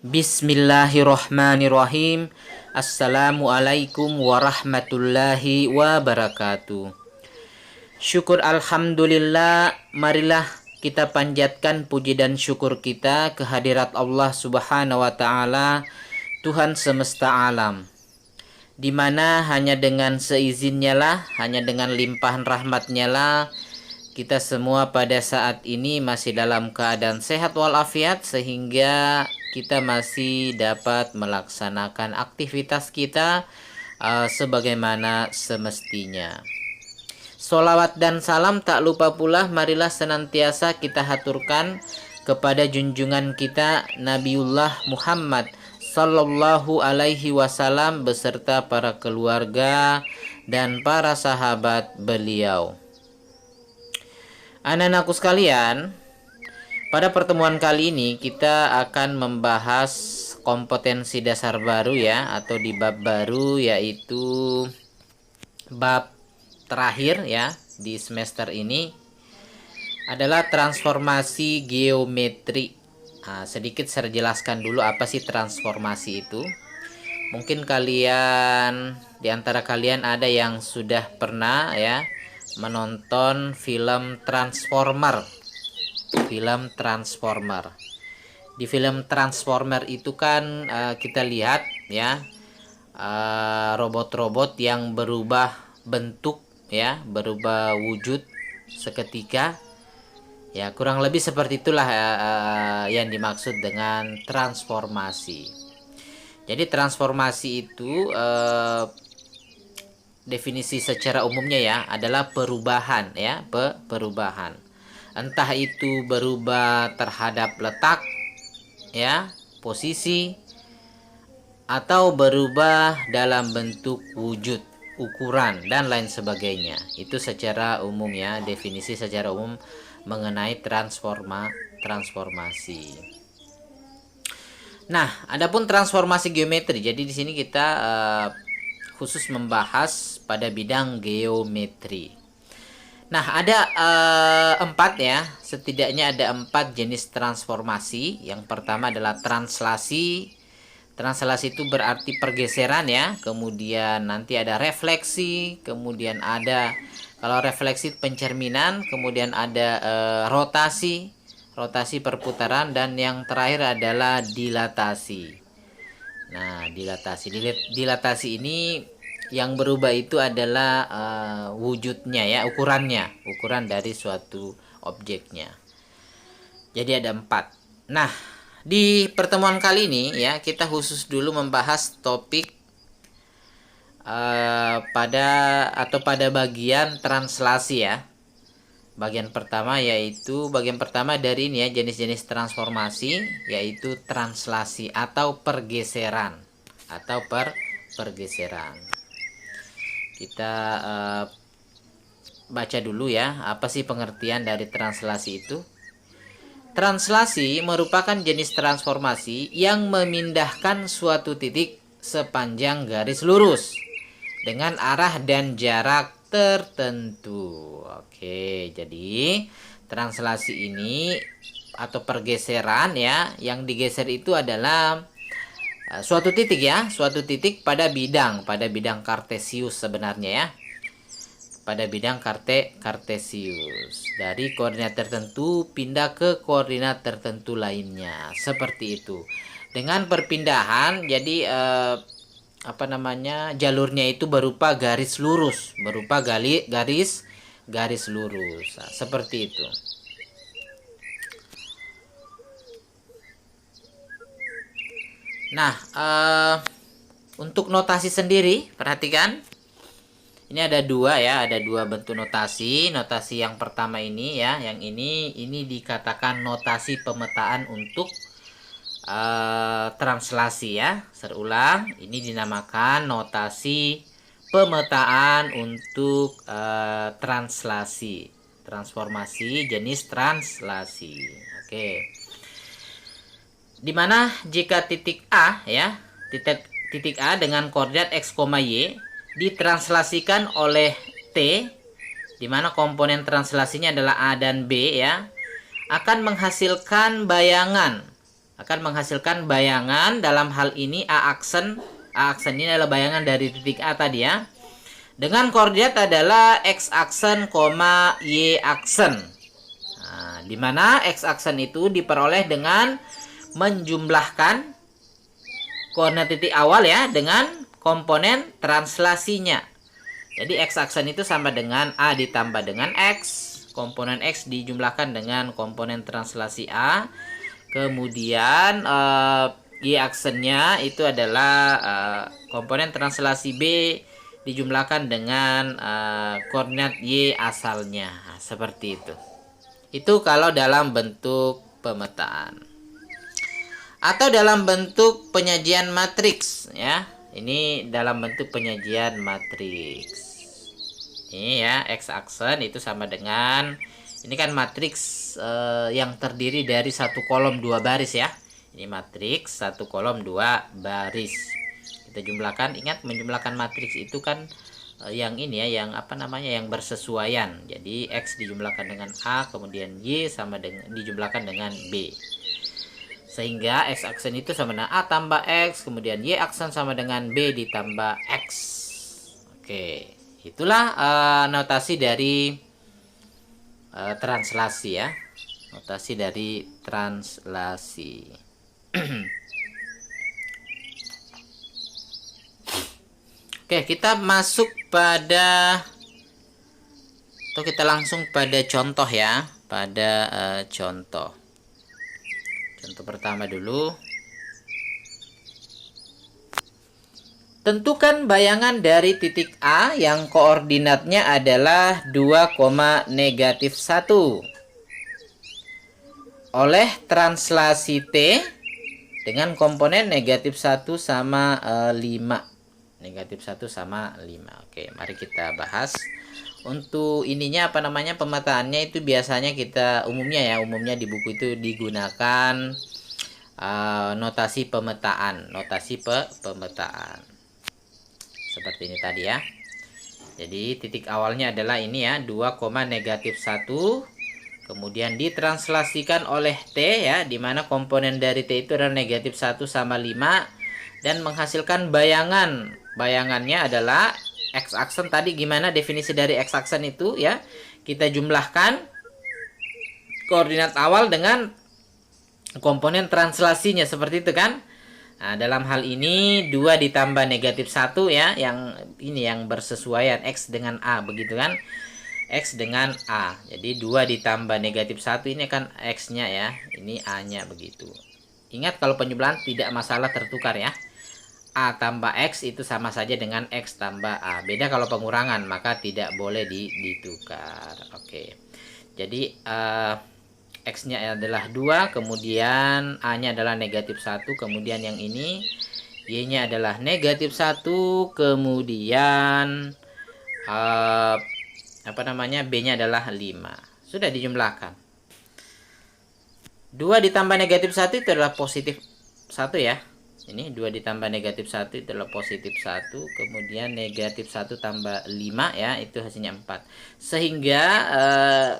Bismillahirrahmanirrahim. Assalamualaikum warahmatullahi wabarakatuh. Syukur alhamdulillah. Marilah kita panjatkan puji dan syukur kita kehadirat Allah Subhanahu wa taala, Tuhan semesta alam, di mana hanya dengan seizinnya lah, hanya dengan limpahan rahmatnya lah kita semua pada saat ini masih dalam keadaan sehat walafiat, sehingga kita masih dapat melaksanakan aktivitas kita sebagaimana semestinya. Sholawat dan salam tak lupa pula marilah senantiasa kita haturkan kepada junjungan kita Nabiullah Muhammad Sallallahu Alaihi Wasallam beserta para keluarga dan para sahabat beliau. Anak-anakku sekalian, pada pertemuan kali ini kita akan membahas kompetensi dasar baru ya, atau di bab baru, yaitu bab terakhir ya di semester ini adalah transformasi geometri. Sedikit saya jelaskan dulu apa sih transformasi itu. Mungkin kalian, di antara kalian ada yang sudah pernah ya menonton film Transformer. Di film Transformer itu kan kita lihat ya robot-robot yang berubah bentuk ya, berubah wujud seketika. Ya, kurang lebih seperti itulah yang dimaksud dengan transformasi. Jadi transformasi itu definisi secara umumnya ya adalah perubahan ya, perubahan. Entah itu berubah terhadap letak ya, posisi, atau berubah dalam bentuk wujud, ukuran dan lain sebagainya. Itu secara umum ya, definisi secara umum mengenai transformasi. Nah, adapun transformasi geometri. Jadi di sini kita khusus membahas pada bidang geometri. Nah, ada 4 ya, setidaknya ada 4 jenis transformasi. Yang pertama adalah translasi. Translasi itu berarti pergeseran ya. Kemudian nanti ada refleksi, kemudian ada, kalau refleksi pencerminan, kemudian ada rotasi, perputaran, dan yang terakhir adalah dilatasi. Nah, dilatasi ini yang berubah itu adalah wujudnya ya, ukuran dari suatu objeknya. Jadi ada 4. Nah, di pertemuan kali ini ya kita khusus dulu membahas topik pada bagian translasi ya. Bagian pertama dari ini ya, jenis-jenis transformasi, yaitu translasi atau pergeseran Kita baca dulu ya, apa sih pengertian dari translasi itu? Translasi merupakan jenis transformasi yang memindahkan suatu titik sepanjang garis lurus dengan arah dan jarak tertentu. Oke, jadi translasi ini atau pergeseran ya, yang digeser itu adalah suatu titik pada bidang kartesius sebenarnya ya. Pada bidang kartesius, dari koordinat tertentu pindah ke koordinat tertentu lainnya, seperti itu. Dengan perpindahan jadi jalurnya itu berupa garis lurus, garis lurus. Nah, seperti itu. Nah, untuk notasi sendiri, perhatikan. Ini ada dua bentuk notasi. Notasi yang pertama ini ya, yang ini dikatakan notasi pemetaan untuk translasi ya. Terulang, ini dinamakan notasi pemetaan untuk transformasi jenis translasi. Oke. Dimana jika titik A ya, titik A dengan koordinat x, y ditranslasikan oleh T, di mana komponen translasinya adalah A dan B ya, akan menghasilkan bayangan akan menghasilkan bayangan. Dalam hal ini A aksen ini adalah bayangan dari titik A tadi ya, dengan koordinat adalah X aksen, Y aksen. Nah, di mana X aksen itu diperoleh dengan menjumlahkan koordinat titik awal ya dengan komponen translasinya. Jadi X aksen itu sama dengan A ditambah dengan X. Komponen X dijumlahkan dengan komponen translasi A. Kemudian Y aksennya itu adalah komponen translasi B dijumlahkan dengan koordinat Y asalnya. Nah, seperti itu. Itu kalau dalam bentuk pemetaan. Atau dalam bentuk penyajian matriks ya. Ini dalam bentuk penyajian matriks. Ini ya, X aksen itu sama dengan, ini kan matriks yang terdiri dari satu kolom dua baris ya. Ini matriks satu kolom dua baris. Kita jumlahkan, ingat menjumlahkan matriks itu kan yang ini ya, yang apa namanya, yang bersesuaian. Jadi X dijumlahkan dengan A, kemudian Y sama dengan dijumlahkan dengan B. Sehingga X aksen itu sama dengan A tambah X, kemudian Y aksen sama dengan B ditambah X. Oke, itulah notasi dari translasi ya. Notasi dari translasi. Oke, kita masuk pada, atau kita langsung pada contoh ya. Pada contoh. Contoh pertama dulu. Tentukan bayangan dari titik A yang koordinatnya adalah 2, -1 oleh translasi T dengan komponen -1 sama 5. -1 sama 5. Oke, mari kita bahas. Untuk ininya apa namanya, pemetaannya itu biasanya kita umumnya di buku itu digunakan notasi pemetaan, pemetaan seperti ini tadi ya. Jadi titik awalnya adalah ini ya, 2, -1, kemudian ditranslasikan oleh T ya, dimana komponen dari T itu adalah -1 sama 5, dan menghasilkan bayangan. Bayangannya adalah X aksen tadi. Gimana definisi dari X aksen itu ya? Kita jumlahkan koordinat awal dengan komponen translasinya, seperti itu kan? Nah, dalam hal ini 2 ditambah -1 ya, yang ini yang bersesuaian X dengan A, begitu kan? X dengan A. Jadi 2 ditambah -1 ini kan X-nya ya, ini A-nya, begitu. Ingat kalau penjumlahan tidak masalah tertukar ya. A tambah X itu sama saja dengan X tambah A. Beda kalau pengurangan, maka tidak boleh ditukar. Oke. Jadi X-nya adalah 2, kemudian A-nya adalah -1, kemudian yang ini Y-nya adalah -1, kemudian apa namanya, B-nya adalah 5. Sudah dijumlahkan. 2 ditambah -1 itu adalah positif 1 ya. Ini 2 ditambah -1 itu adalah positif 1. Kemudian -1 tambah 5 ya, itu hasilnya 4. Sehingga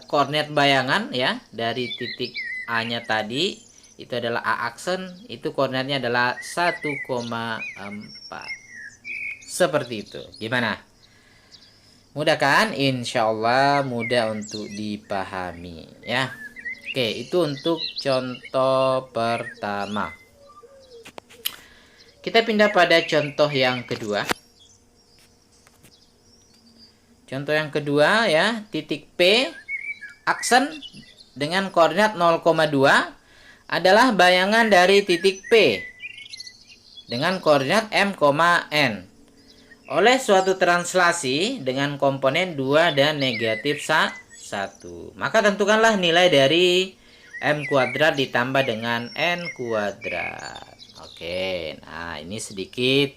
koordinat bayangan ya dari titik A-nya tadi itu adalah A aksen, itu koordinatnya adalah 1,4. Seperti itu. Gimana? Mudah kan? Insya Allah mudah untuk dipahami ya. Oke, itu untuk contoh pertama. Kita pindah pada contoh yang kedua. Contoh yang kedua ya, titik P aksen dengan koordinat 0,2 adalah bayangan dari titik P dengan koordinat M, N oleh suatu translasi dengan komponen 2 dan -1. Maka tentukanlah nilai dari M kuadrat ditambah dengan N kuadrat. Oke, nah ini sedikit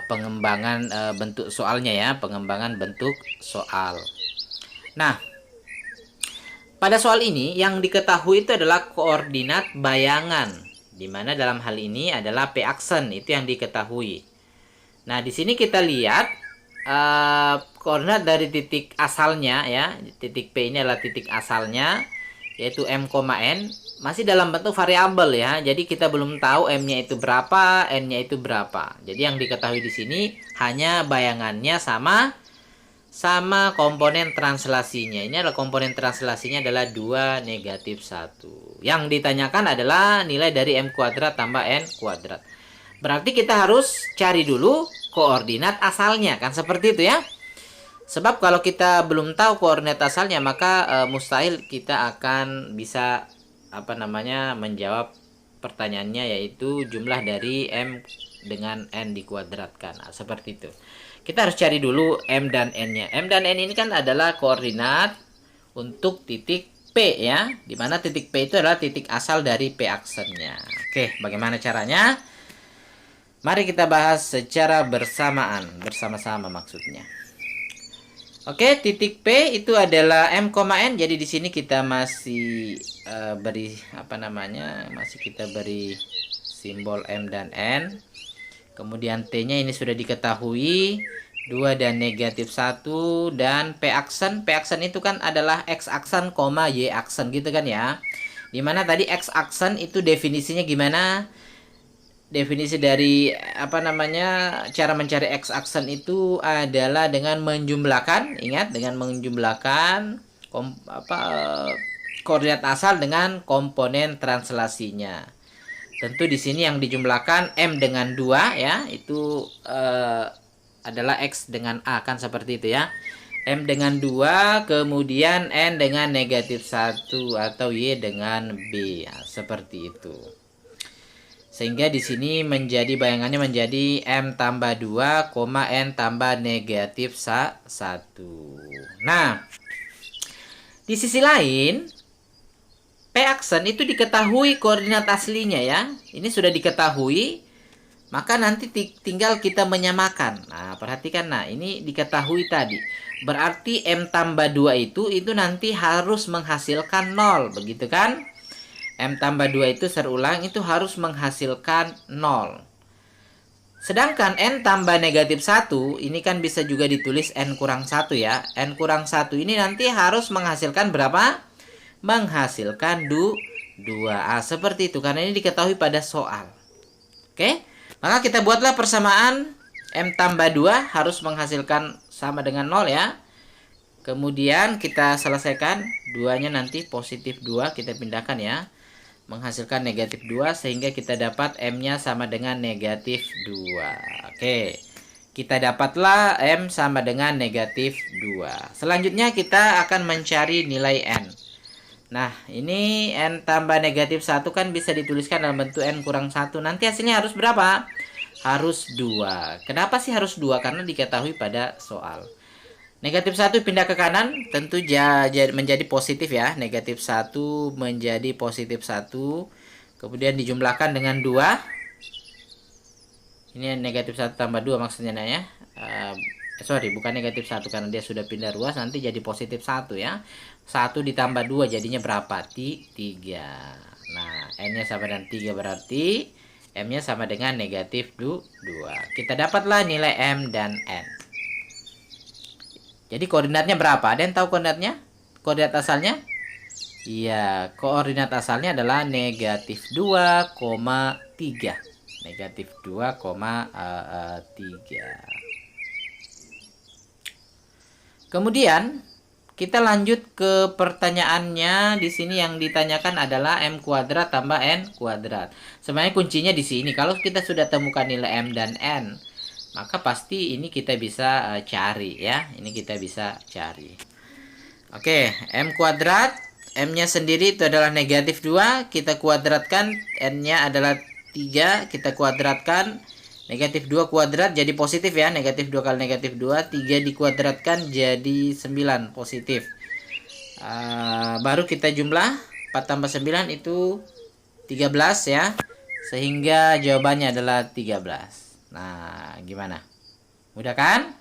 pengembangan bentuk soalnya ya, pengembangan bentuk soal. Nah, pada soal ini yang diketahui itu adalah koordinat bayangan, di mana dalam hal ini adalah P aksen, itu yang diketahui. Nah, di sini kita lihat koordinat dari titik asalnya ya, titik P ini adalah titik asalnya, yaitu M, N. masih dalam bentuk variabel ya. Jadi kita belum tahu M-nya itu berapa, N-nya itu berapa. Jadi yang diketahui di sini hanya bayangannya sama komponen translasinya. Ini adalah komponen translasinya adalah 2 negatif 1. Yang ditanyakan adalah nilai dari M kuadrat tambah N kuadrat. Berarti kita harus cari dulu koordinat asalnya, kan seperti itu ya. Sebab kalau kita belum tahu koordinat asalnya, maka mustahil kita akan bisa menjawab pertanyaannya, yaitu jumlah dari M dengan N dikuadratkan. Nah, seperti itu. Kita harus cari dulu M dan N-nya. M dan N ini kan adalah koordinat untuk titik P ya. Dimana titik P itu adalah titik asal dari P aksennya. Oke, bagaimana caranya? Mari kita bahas secara bersama-sama maksudnya. Oke, titik P itu adalah M, N. Jadi di sini kita masih beri simbol M dan N. Kemudian T-nya ini sudah diketahui 2 dan negatif 1, dan P aksen itu kan adalah X aksen, Y aksen gitu kan ya. Dimana tadi X aksen itu definisinya gimana? Definisi dari cara mencari X aksen itu adalah dengan menjumlahkan, ingat, dengan menjumlahkan koordinat asal dengan komponen translasinya. Tentu di sini yang dijumlahkan M dengan 2 ya, itu adalah X dengan A, kan seperti itu ya. M dengan 2, kemudian N dengan negatif 1 atau Y dengan B ya, seperti itu. Sehingga di sini bayangannya menjadi M tambah 2, N tambah negatif 1. Nah, di sisi lain, P aksen itu diketahui koordinat aslinya ya. Ini sudah diketahui, maka nanti tinggal kita menyamakan. Nah, perhatikan, ini diketahui tadi. Berarti M tambah 2 itu nanti harus menghasilkan 0, begitu kan? M tambah 2 itu serulang itu harus menghasilkan 0. Sedangkan N tambah negatif 1 ini kan bisa juga ditulis N kurang 1 ya. N kurang 1 ini nanti harus menghasilkan berapa? Menghasilkan 2. Seperti itu, karena ini diketahui pada soal. Oke? Maka kita buatlah persamaan M tambah 2 harus menghasilkan sama dengan 0 ya. Kemudian kita selesaikan, 2-nya nanti positif 2 kita pindahkan ya. Menghasilkan negatif 2 sehingga kita dapat M-nya sama dengan negatif 2. Oke. Kita dapatlah M sama dengan negatif 2. Selanjutnya kita akan mencari nilai N. Nah, ini N tambah negatif 1 kan bisa dituliskan dalam bentuk N kurang 1. Nanti hasilnya harus berapa? Harus 2. Kenapa sih harus 2? Karena diketahui pada soal. Negatif 1 pindah ke kanan, tentu menjadi positif ya. Negatif 1 menjadi positif 1. Kemudian dijumlahkan dengan 2. Ini negatif 1 tambah 2 maksudnya ya. Bukan negatif 1 karena dia sudah pindah ruas, nanti jadi positif 1 ya. 1 ditambah 2 jadinya berapa? 3. Nah, N-nya sama dengan 3 berarti M-nya sama dengan negatif 2. Kita dapatlah nilai M dan N. Jadi koordinatnya berapa? Ada yang tahu koordinatnya? Koordinat asalnya? Iya, koordinat asalnya adalah negatif 2,3. Negatif 2,3. Kemudian kita lanjut ke pertanyaannya. Di sini yang ditanyakan adalah M kuadrat tambah N kuadrat. Sebenarnya kuncinya di sini. Kalau kita sudah temukan nilai M dan N, maka pasti ini kita bisa cari ya. Ini kita bisa cari. Oke, M kuadrat, M-nya sendiri itu adalah negatif 2. Kita kuadratkan, N-nya adalah 3. Kita kuadratkan, negatif 2 kuadrat jadi positif ya. Negatif 2 kali negatif 2, 3 dikuadratkan jadi 9 positif. Baru kita jumlah, 4 tambah 9 itu 13 ya. Sehingga jawabannya adalah 13. Nah, gimana? Mudah kan?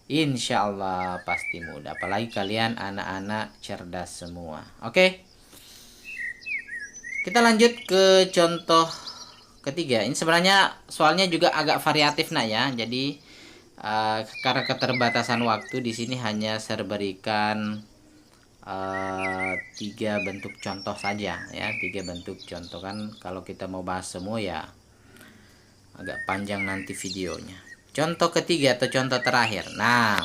Insya Allah pasti mudah. Apalagi kalian anak-anak cerdas semua. Oke. Kita lanjut ke contoh ketiga. Ini sebenarnya soalnya juga agak variatif ya. Jadi karena keterbatasan waktu di sini hanya saya berikan tiga bentuk contoh saja ya, tiga bentuk contoh. Kan kalau kita mau bahas semua ya agak panjang nanti videonya. Contoh ketiga atau contoh terakhir. Nah,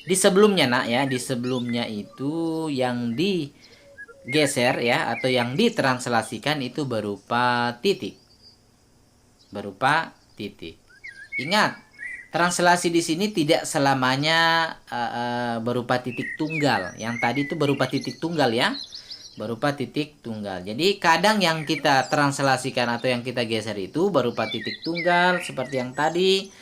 di sebelumnya nak ya, di sebelumnya itu yang digeser ya atau yang ditranslasikan itu berupa titik. Berupa titik. Ingat, translasi di sini tidak selamanya berupa titik tunggal. Yang tadi itu berupa titik tunggal ya. Berupa titik tunggal. Jadi kadang yang kita translasikan atau yang kita geser itu berupa titik tunggal seperti yang tadi,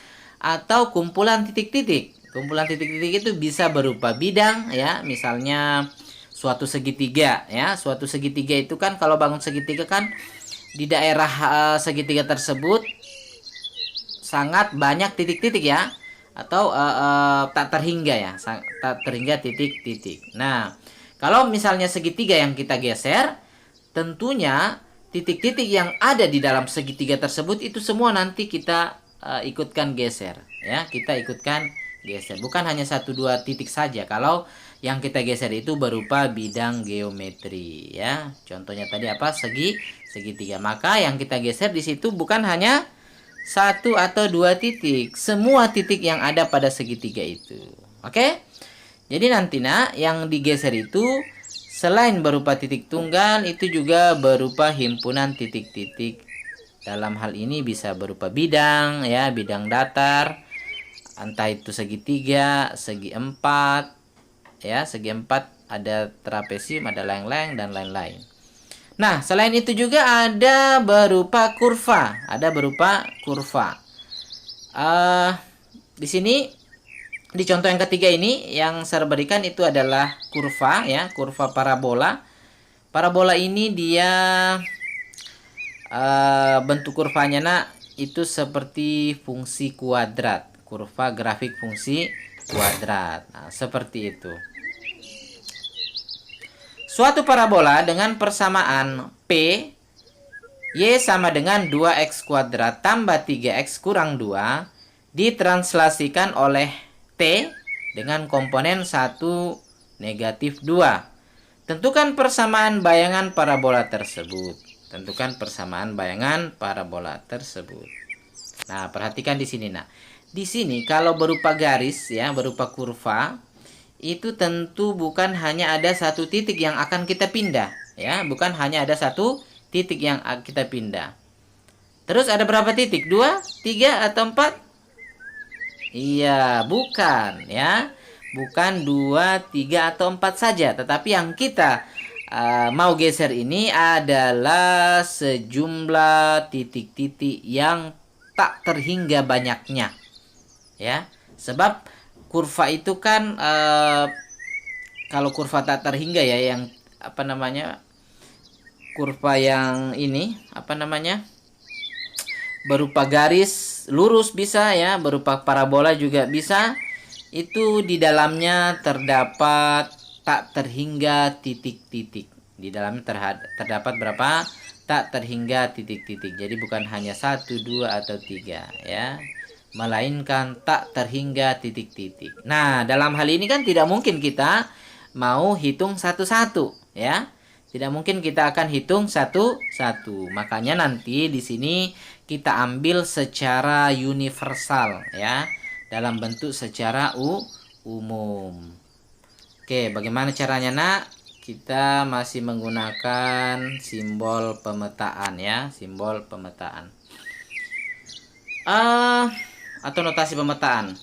atau kumpulan titik-titik. Kumpulan titik-titik itu bisa berupa bidang ya, misalnya suatu segitiga ya. Suatu segitiga itu kan kalau bangun segitiga kan di daerah segitiga tersebut sangat banyak titik-titik ya, atau tak terhingga ya, tak terhingga titik-titik. Nah, kalau misalnya segitiga yang kita geser, tentunya titik-titik yang ada di dalam segitiga tersebut itu semua nanti kita ikutkan geser ya, kita ikutkan geser. Bukan hanya satu dua titik saja kalau yang kita geser itu berupa bidang geometri ya. Contohnya tadi apa? Segitiga. Maka yang kita geser di situ bukan hanya satu atau dua titik, semua titik yang ada pada segitiga itu. Oke? Jadi nanti nak yang digeser itu selain berupa titik tunggal itu juga berupa himpunan titik-titik. Dalam hal ini bisa berupa bidang ya, bidang datar, entah itu segitiga, segi empat ya, segi empat, ada trapesium, ada layang-layang dan lain-lain. Nah, selain itu juga ada berupa kurva, di sini di contoh yang ketiga ini yang saya berikan itu adalah kurva ya, kurva parabola. Parabola ini dia bentuk kurvanya nak itu seperti fungsi kuadrat, kurva grafik fungsi kuadrat. Nah, seperti itu. Suatu parabola dengan persamaan P Y sama dengan 2x kuadrat tambah 3x kurang 2 ditranslasikan oleh T dengan komponen 1 negatif 2. Tentukan persamaan bayangan parabola tersebut. Tentukan persamaan bayangan parabola tersebut. Nah, perhatikan di sini nah. Di sini kalau berupa garis ya, berupa kurva, itu tentu bukan hanya ada satu titik yang akan kita pindah ya, bukan hanya ada satu titik yang kita pindah. Terus ada berapa titik? 2, 3 atau 4? Iya, bukan ya. Bukan 2, 3 atau 4 saja, tetapi yang kita mau geser ini adalah sejumlah titik-titik yang tak terhingga banyaknya ya. Sebab kurva itu kan kalau kurva tak terhingga ya, yang apa namanya, kurva yang ini apa namanya, berupa garis lurus bisa ya, berupa parabola juga bisa, itu di dalamnya terdapat tak terhingga titik-titik. Di dalamnya terdapat berapa? Tak terhingga titik-titik. Jadi bukan hanya 1, 2 atau 3 ya, melainkan tak terhingga titik-titik. Nah, dalam hal ini kan tidak mungkin kita mau hitung satu-satu ya. Tidak mungkin kita akan hitung satu-satu. Makanya nanti di sini kita ambil secara universal ya, dalam bentuk secara umum. Oke, bagaimana caranya nak? Kita masih menggunakan simbol pemetaan ya, simbol pemetaan. Atau notasi pemetaan.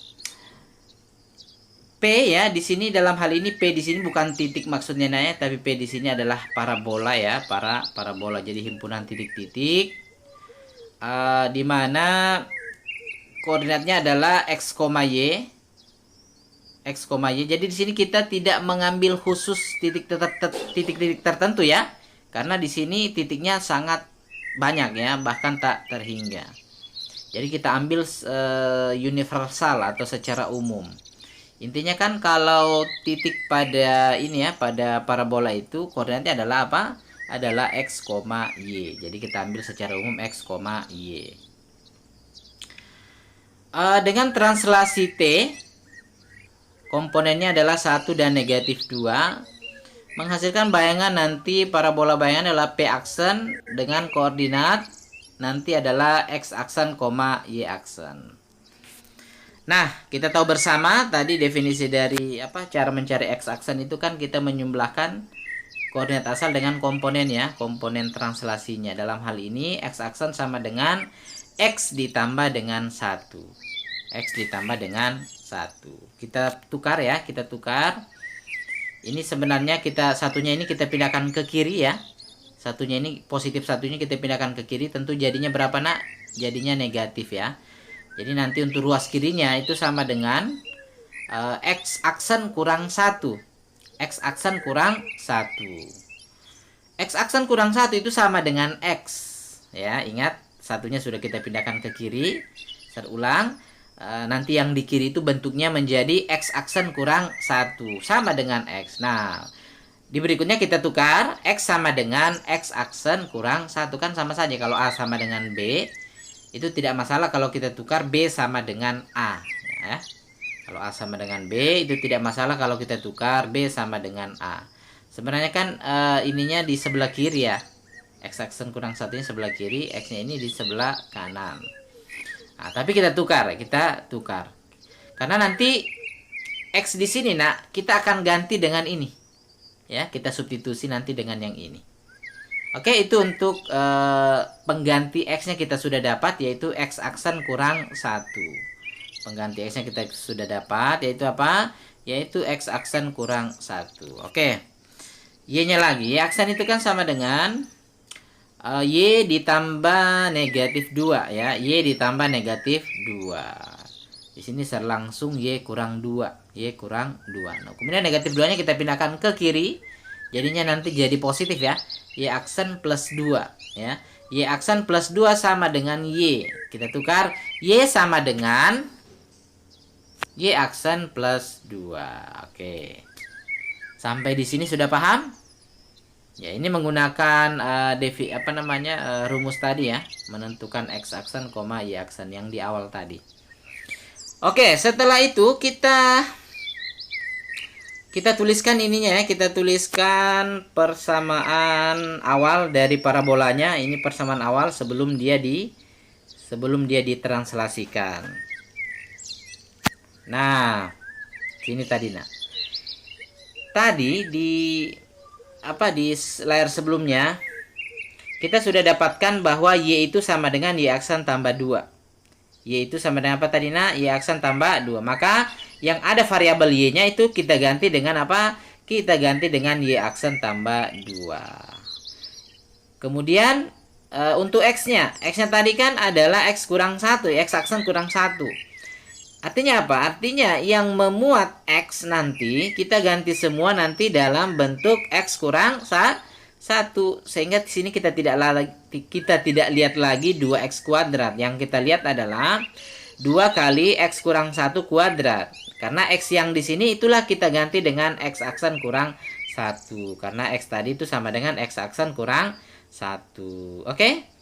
P ya, di sini dalam hal ini P di sini bukan titik maksudnya ya, tapi P di sini adalah parabola ya, parabola. Jadi himpunan titik-titik di mana koordinatnya adalah x, y. X, y. Jadi di sini kita tidak mengambil khusus titik-titik tertentu ya. Karena di sini titiknya sangat banyak ya, bahkan tak terhingga. Jadi kita ambil universal atau secara umum. Intinya kan kalau titik pada ini ya, pada parabola itu koordinatnya adalah apa? Adalah x, y. Jadi kita ambil secara umum x, y. Dengan translasi T, komponennya adalah 1 dan negatif 2. menghasilkan bayangan nanti parabola bayangan adalah P aksen dengan koordinat nanti adalah X aksen, Y aksen. Nah, kita tahu bersama tadi definisi dari cara mencari X aksen itu kan kita menjumlahkan koordinat asal dengan komponen ya, komponen translasinya. Dalam hal ini X aksen sama dengan X ditambah dengan 1. X ditambah dengan 1. Kita tukar ya, kita tukar. Ini sebenarnya satunya ini kita pindahkan ke kiri ya. Satunya ini positif, satunya kita pindahkan ke kiri, tentu jadinya berapa nak? Jadinya negatif ya. Jadi nanti untuk ruas kirinya itu sama dengan X aksen kurang 1. X aksen kurang 1. X aksen kurang 1 itu sama dengan X. Ya, ingat satunya sudah kita pindahkan ke kiri. Terulang. Nanti yang di kiri itu bentuknya menjadi X aksen kurang 1. Sama dengan X. Nah, di berikutnya kita tukar. X sama dengan X aksen kurang 1. Kan sama saja. Kalau A sama dengan B, itu tidak masalah kalau kita tukar B sama dengan A ya. Kalau A sama dengan B itu tidak masalah kalau kita tukar B sama dengan A. Sebenarnya kan ininya di sebelah kiri ya. X aksen kurang 1 ini sebelah kiri, X nya ini di sebelah kanan. Nah, tapi kita tukar. Karena nanti X di sini nak kita akan ganti dengan ini. Ya, kita substitusi nanti dengan yang ini. Oke, itu untuk pengganti X-nya kita sudah dapat, yaitu X aksen kurang 1. Pengganti X-nya kita sudah dapat, yaitu apa? Yaitu X aksen kurang 1. Oke. Y-nya lagi. Y aksen itu kan sama dengan Y ditambah negatif 2 ya. Y ditambah negatif 2. Di sini langsung Y kurang 2. Y kurang 2. Nah, kemudian negatif 2-nya kita pindahkan ke kiri. Jadinya nanti jadi positif ya. Y aksen plus 2 ya. Y aksen plus 2 sama dengan Y. Kita tukar. Y sama dengan Y aksen plus 2. Oke. Sampai di sini sudah paham? Ya, ini menggunakan rumus tadi ya, menentukan X aksen, Y aksen yang di awal tadi. Oke, setelah itu kita tuliskan ininya ya, kita tuliskan persamaan awal dari parabolanya. Ini persamaan awal sebelum dia ditranslasikan. Nah, sini tadi nak. Tadi di layar sebelumnya kita sudah dapatkan bahwa Y itu sama dengan Y aksen tambah 2. Y itu sama dengan apa tadi nak? Y aksen tambah 2. Maka yang ada variabel Y-nya itu kita ganti dengan apa? Kita ganti dengan Y aksen tambah 2. Kemudian untuk X-nya. X-nya tadi kan adalah X kurang 1. X aksen kurang 1. Artinya apa? Artinya yang memuat X nanti kita ganti semua nanti dalam bentuk X kurang 1. Sehingga di sini kita tidak lihat lagi 2X kuadrat. Yang kita lihat adalah 2 kali X kurang 1 kuadrat. Karena X yang di sini itulah kita ganti dengan X aksen kurang 1. Karena X tadi itu sama dengan X aksen kurang 1. Oke?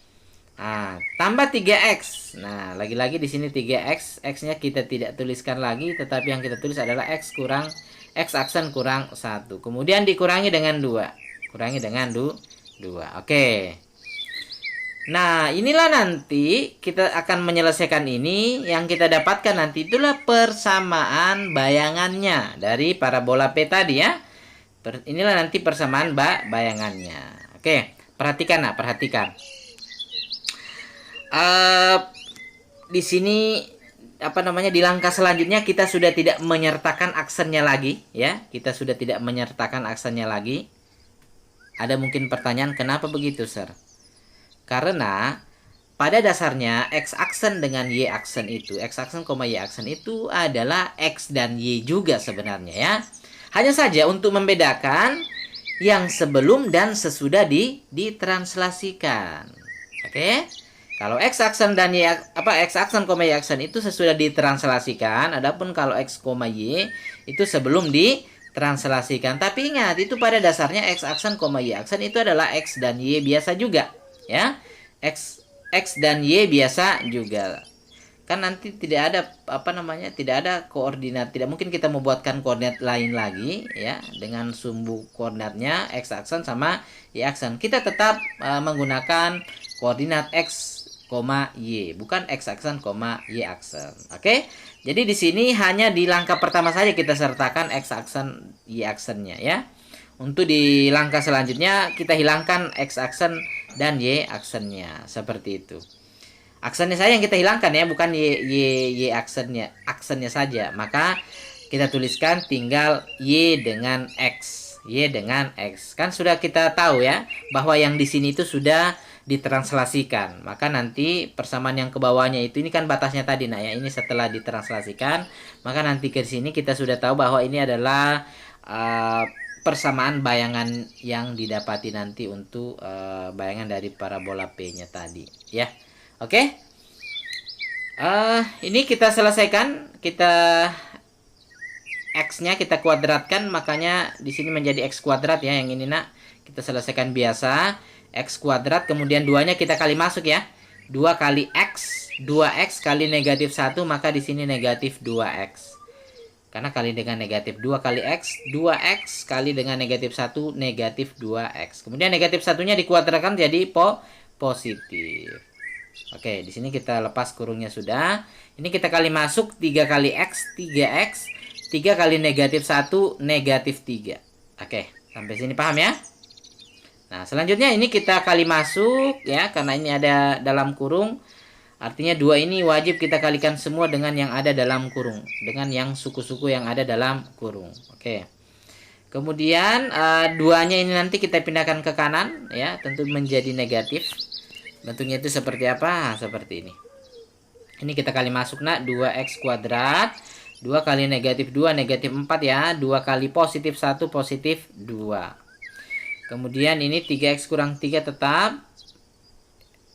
Nah, tambah 3X. Nah, lagi-lagi di sini 3X. X-nya kita tidak tuliskan lagi, tetapi yang kita tulis adalah X aksen kurang 1. Kemudian dikurangi dengan 2. Kurangi dengan 2. Oke. Nah, inilah nanti kita akan menyelesaikan ini. Yang kita dapatkan nanti itulah persamaan bayangannya dari parabola P tadi ya. Inilah nanti persamaan bayangannya. Oke, perhatikan nak, perhatikan. Di sini di langkah selanjutnya kita sudah tidak menyertakan aksennya lagi ya. Kita sudah tidak menyertakan aksennya lagi. Ada mungkin pertanyaan, kenapa begitu, Sir? Karena pada dasarnya X aksen dengan Y aksen itu, X aksen, Y aksen itu adalah X dan Y juga sebenarnya ya. Hanya saja untuk membedakan yang sebelum dan sesudah ditranslasikan. Oke? Kalau X aksen dan X aksen, Y aksen itu sesudah ditranslasikan, adapun kalau X, Y itu sebelum ditranslasikan. Tapi ingat, itu pada dasarnya X aksen, Y aksen itu adalah X dan Y biasa juga, ya. X dan Y biasa juga. kan nanti tidak ada tidak ada koordinat, tidak mungkin kita membuatkan koordinat lain lagi ya dengan sumbu koordinatnya x aksen sama y aksen. Kita tetap menggunakan koordinat x, y, bukan x aksen, y aksen. Oke. Jadi di sini hanya di langkah pertama saja kita sertakan x aksen, y aksennya ya. Untuk di langkah selanjutnya kita hilangkan x aksen dan y aksennya seperti itu. Aksennya saja yang kita hilangkan ya, bukan y aksennya saja. Maka kita tuliskan tinggal y dengan x. Kan sudah kita tahu ya bahwa yang di sini itu sudah ditranslasikan. Maka nanti persamaan yang ke bawahnya itu, ini kan batasnya tadi nah ya, ini setelah ditranslasikan, maka nanti ke sini kita sudah tahu bahwa ini adalah persamaan bayangan yang didapati nanti untuk bayangan dari parabola P-nya tadi ya. Oke. Ini kita selesaikan, kita x-nya kita kuadratkan, makanya di sini menjadi x kuadrat ya, yang ini nak. Kita selesaikan biasa, x kuadrat, kemudian 2-nya kita kali masuk ya. 2 kali x, 2x kali negatif 1, maka di sini negatif 2x. Karena kali dengan negatif 2 kali x, 2x kali dengan negatif 1, negatif 2x. Kemudian negatif 1-nya dikuadratkan jadi positif. Oke, di sini kita lepas kurungnya sudah. Ini kita kali masuk 3 kali x, 3x, 3 kali negatif 1, negatif 3. Oke, sampai sini paham ya? Nah, selanjutnya ini kita kali masuk ya, karena ini ada dalam kurung. Artinya 2 ini wajib kita kalikan semua dengan yang ada dalam kurung, dengan yang suku-suku yang ada dalam kurung. Oke. Kemudian 2-nya ini nanti kita pindahkan ke kanan ya, tentu menjadi negatif. Bentuknya itu seperti apa? Seperti ini. Ini kita kali masuk nak, 2x kuadrat, 2 kali negatif 2, negatif 4 ya, 2 kali positif 1, positif 2. Kemudian ini 3x kurang 3 tetap,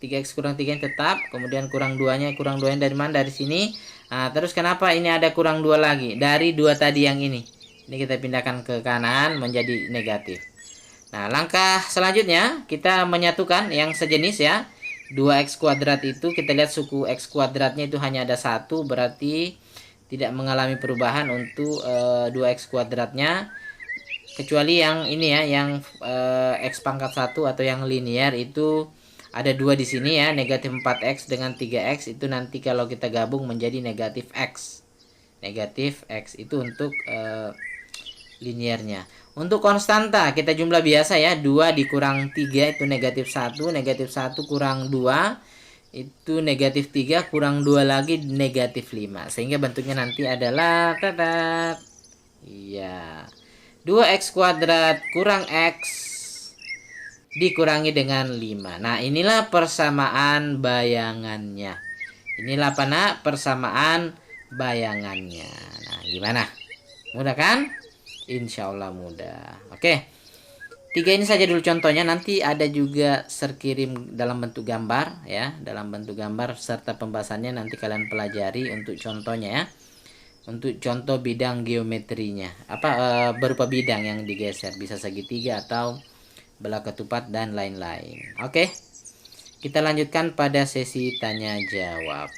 3x kurang 3 tetap, kemudian kurang 2-nya dari mana? Dari sini. Nah, terus kenapa ini ada kurang 2 lagi? Dari 2 tadi yang ini. Ini kita pindahkan ke kanan menjadi negatif. Nah, langkah selanjutnya kita menyatukan yang sejenis ya. 2x kuadrat itu kita lihat suku x kuadratnya itu hanya ada 1, berarti tidak mengalami perubahan untuk 2x kuadratnya, kecuali yang ini ya, yang x pangkat 1 atau yang linear itu ada 2 di sini ya, negatif 4x dengan 3x itu nanti kalau kita gabung menjadi negatif x. Negatif x itu untuk linearnya. Untuk konstanta kita jumlah biasa ya, 2 dikurang 3 itu negatif 1, negatif 1 kurang 2 itu negatif 3, kurang 2 lagi negatif 5. Sehingga bentuknya nanti adalah iya, 2x kuadrat kurang x dikurangi dengan 5. Nah, inilah persamaan bayangannya. Inilah apa nak? Persamaan bayangannya. Nah, gimana? Mudah kan? Insya Allah mudah. Oke, 3 ini saja dulu contohnya. Nanti ada juga serkirim dalam bentuk gambar ya, dalam bentuk gambar serta pembahasannya nanti kalian pelajari untuk contohnya ya, untuk contoh bidang geometrinya berupa bidang yang digeser, bisa segitiga atau belah ketupat dan lain-lain. Oke, kita lanjutkan pada sesi tanya jawab.